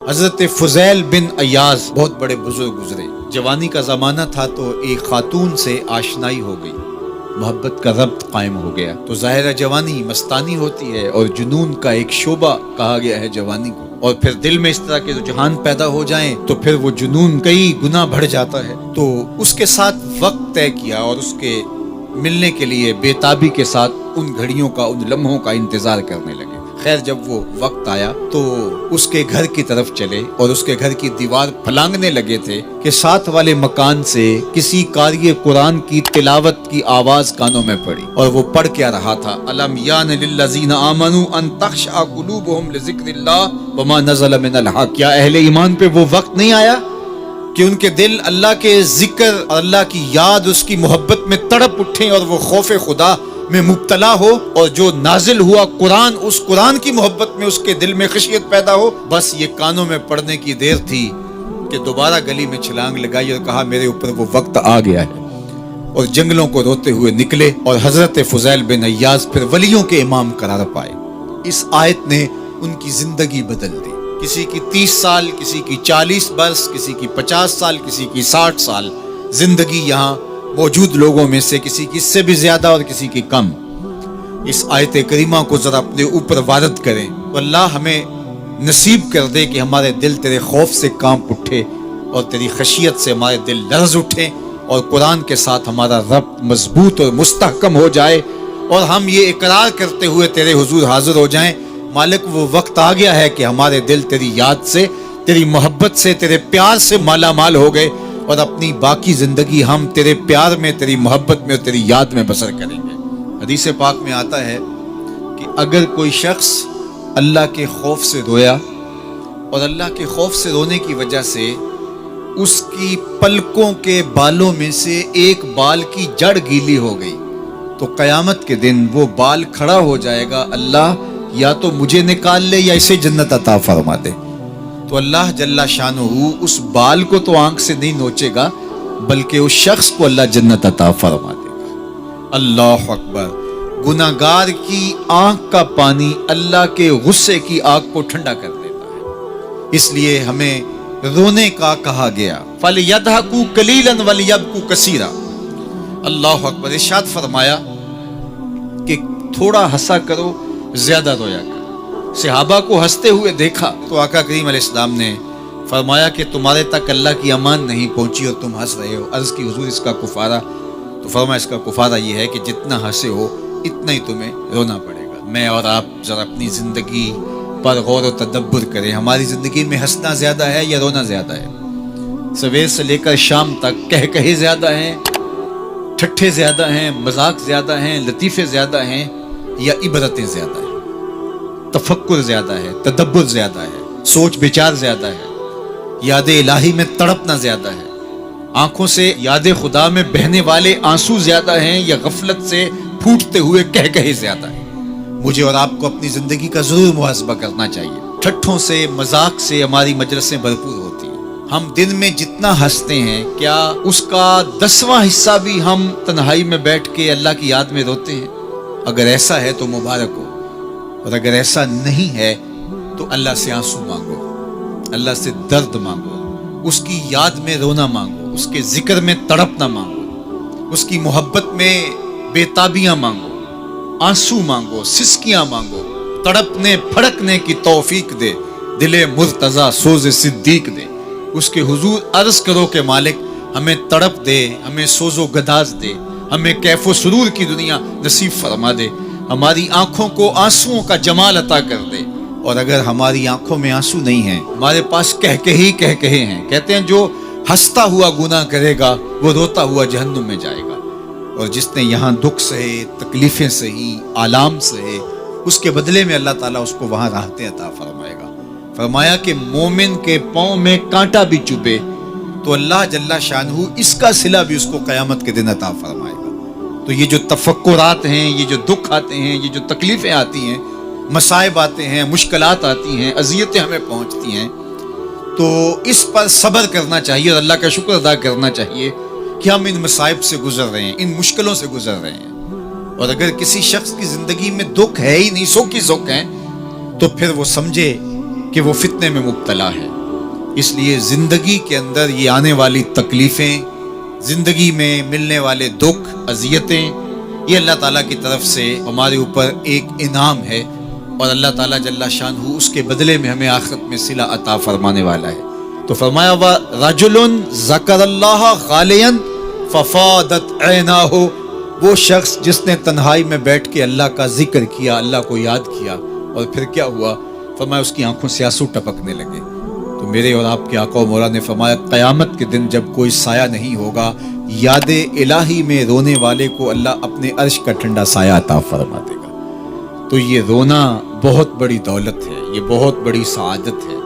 حضرت فضیل بن ایاز بہت بڑے بزرگ گزرے. جوانی کا زمانہ تھا تو ایک خاتون سے آشنائی ہو گئی, محبت کا ربط قائم ہو گیا. تو ظاہر جوانی مستانی ہوتی ہے اور جنون کا ایک شعبہ کہا گیا ہے جوانی کو, اور پھر دل میں اس طرح کے رجحان پیدا ہو جائیں تو پھر وہ جنون کئی گنا بڑھ جاتا ہے. تو اس کے ساتھ وقت طے کیا اور اس کے ملنے کے لیے بے تابی کے ساتھ ان گھڑیوں کا, ان لمحوں کا انتظار کرنے لگے. خیر جب وہ وقت آیا تو اس کے گھر کی طرف چلے اور اس کے گھر کی دیوار پھلانگنے لگے تھے کہ ساتھ والے مکان سے کسی قاری قرآن کی تلاوت کی آواز کانوں میں پڑی, اور وہ پڑھ کیا رہا تھا, الم یان للذین آمنوا ان تخشع قلوبهم لذکر اللہ وما نزل من الحق. کیا اہل ایمان پہ وہ وقت نہیں آیا کہ ان کے دل اللہ کے ذکر اور اللہ کی یاد, اس کی محبت میں تڑپ اٹھیں اور وہ خوف خدا میں مبتلا ہو, اور جو نازل ہوا قرآن, اس قرآن کی محبت میں اس کے دل میں خشیت پیدا ہو. بس یہ کانوں میں پڑنے کی دیر تھی کہ دوبارہ گلی میں چھلانگ لگائی اور کہا میرے اوپر وہ وقت آ گیا ہے, اور جنگلوں کو روتے ہوئے نکلے. اور حضرت فضیل بن ایاز پھر ولیوں کے امام قرار پائے. اس آیت نے ان کی زندگی بدل دی. کسی کی 30 سال, کسی کی 40 برس, کسی کی 50 سال, کسی کی 60 سال زندگی یہاں موجود لوگوں میں سے کسی کی اس سے بھی زیادہ اور کسی کی کم. اس آیت کریمہ کو ذرا اپنے اوپر وارد کریں تو اللہ ہمیں نصیب کر دے کہ ہمارے دل تیرے خوف سے کانپ اٹھے اور تیری خشیت سے ہمارے دل لرز اٹھیں, اور قرآن کے ساتھ ہمارا ربط مضبوط اور مستحکم ہو جائے, اور ہم یہ اقرار کرتے ہوئے تیرے حضور حاضر ہو جائیں, مالک وہ وقت آ گیا ہے کہ ہمارے دل تیری یاد سے, تیری محبت سے, تیرے پیار سے مالا مال ہو گئے, اور اپنی باقی زندگی ہم تیرے پیار میں, تیری محبت میں اور تیری یاد میں بسر کریں گے. حدیث پاک میں آتا ہے کہ اگر کوئی شخص اللہ کے خوف سے رویا اور اللہ کے خوف سے رونے کی وجہ سے اس کی پلکوں کے بالوں میں سے ایک بال کی جڑ گیلی ہو گئی, تو قیامت کے دن وہ بال کھڑا ہو جائے گا, اللہ یا تو مجھے نکال لے یا اسے جنت عطا فرما دے. تو اللہ جل شانہ اس بال کو تو آنکھ سے نہیں نوچے گا, بلکہ اس شخص کو اللہ جنت عطا فرما دے گا. اللہ اکبر. گناہگار کی آنکھ کا پانی اللہ کے غصے کی آگ کو ٹھنڈا کر دیتا ہے, اس لیے ہمیں رونے کا کہا گیا. فَلْيَضْحَكُوا قَلِيلًا وَلْيَبْكُوا كَثِيرًا. اللہ اکبر. ارشاد فرمایا کہ تھوڑا ہنسا کرو, زیادہ رویا کرو. صحابہ کو ہنستے ہوئے دیکھا تو آقا کریم علیہ السلام نے فرمایا کہ تمہارے تک اللہ کی امان نہیں پہنچی اور تم ہنس رہے ہو. عرض کی حضور اس کا کفارہ؟ تو فرمایا اس کا کفارہ یہ ہے کہ جتنا ہنسے ہو اتنا ہی تمہیں رونا پڑے گا. میں اور آپ ذرا اپنی زندگی پر غور و تدبر کریں. ہماری زندگی میں ہنسنا زیادہ ہے یا رونا زیادہ ہے؟ سویر سے لے کر شام تک کہے زیادہ ہیں, ٹھٹھے زیادہ ہیں, مذاق زیادہ ہیں, لطیفے زیادہ ہیں, یا عبرتیں زیادہ ہیں؟ تفکر زیادہ ہے, تدبر زیادہ ہے, سوچ بچار زیادہ ہے, یاد الہی میں تڑپنا زیادہ ہے, آنکھوں سے یاد خدا میں بہنے والے آنسو زیادہ ہیں, یا غفلت سے پھوٹتے ہوئے کہے زیادہ ہیں؟ مجھے اور آپ کو اپنی زندگی کا ضرور محاسبہ کرنا چاہیے. ٹھٹھوں سے, مذاق سے ہماری مجلسیں بھرپور ہوتی ہیں. ہم دن میں جتنا ہنستے ہیں, کیا اس کا 10واں حصہ بھی ہم تنہائی میں بیٹھ کے اللہ کی یاد میں روتے ہیں؟ اگر ایسا ہے تو مبارک ہو, اور اگر ایسا نہیں ہے تو اللہ سے آنسو مانگو, اللہ سے درد مانگو, اس کی یاد میں رونا مانگو, اس کے ذکر میں تڑپنا مانگو, اس کی محبت میں بے تابیاں مانگو, آنسو مانگو, سسکیاں مانگو, تڑپنے پھڑکنے کی توفیق دے, دل مرتضیٰ سوز صدیق دے. اس کے حضور عرض کرو کہ مالک ہمیں تڑپ دے, ہمیں سوز و گداز دے, ہمیں کیف و سرور کی دنیا نصیب فرما دے, ہماری آنکھوں کو آنسوؤں کا جمال عطا کر دے. اور اگر ہماری آنکھوں میں آنسو نہیں ہیں, ہمارے پاس کہے ہیں, کہتے ہیں جو ہنستا ہوا گناہ کرے گا وہ روتا ہوا جہنم میں جائے گا, اور جس نے یہاں دکھ سہے, تکلیفیں سہی, آلام سہے, اس کے بدلے میں اللہ تعالیٰ اس کو وہاں راحتیں عطا فرمائے گا. فرمایا کہ مومن کے پاؤں میں کانٹا بھی چبھے تو اللہ جل شانہ اس کا صلہ بھی اس کو قیامت کے دن عطا فرمائے گا. تو یہ جو تفکرات ہیں, یہ جو دکھ آتے ہیں, یہ جو تکلیفیں آتی ہیں, مصائب آتے ہیں, مشکلات آتی ہیں, اذیتیں ہمیں پہنچتی ہیں, تو اس پر صبر کرنا چاہیے اور اللہ کا شکر ادا کرنا چاہیے کہ ہم ان مصائب سے گزر رہے ہیں, ان مشکلوں سے گزر رہے ہیں. اور اگر کسی شخص کی زندگی میں دکھ ہے ہی نہیں, سکھ ہی سکھ ہے, تو پھر وہ سمجھے کہ وہ فتنے میں مبتلا ہے. اس لیے زندگی کے اندر یہ آنے والی تکلیفیں، زندگی میں ملنے والے دکھ، اذیتیں، یہ اللہ تعالیٰ کی طرف سے ہمارے اوپر ایک انعام ہے، اور اللہ تعالیٰ جل شانہ اس کے بدلے میں ہمیں آخرت میں صلہ عطا فرمانے والا ہے۔ تو فرمایا رجل ذکر اللہ خالیا ففاضت عیناہ، وہ شخص جس نے تنہائی میں بیٹھ کے اللہ کا ذکر کیا، اللہ کو یاد کیا، اور پھر کیا ہوا؟ فرمایا اس کی آنکھوں سے آنسو ٹپکنے لگے۔ تو میرے اور آپ کے آقا و مولا نے فرمایا قیامت کے دن جب کوئی سایہ نہیں ہوگا، یاد الہی میں رونے والے کو اللہ اپنے عرش کا ٹھنڈا سایہ عطا فرما دے گا۔ تو یہ رونا بہت بڑی دولت ہے، یہ بہت بڑی سعادت ہے۔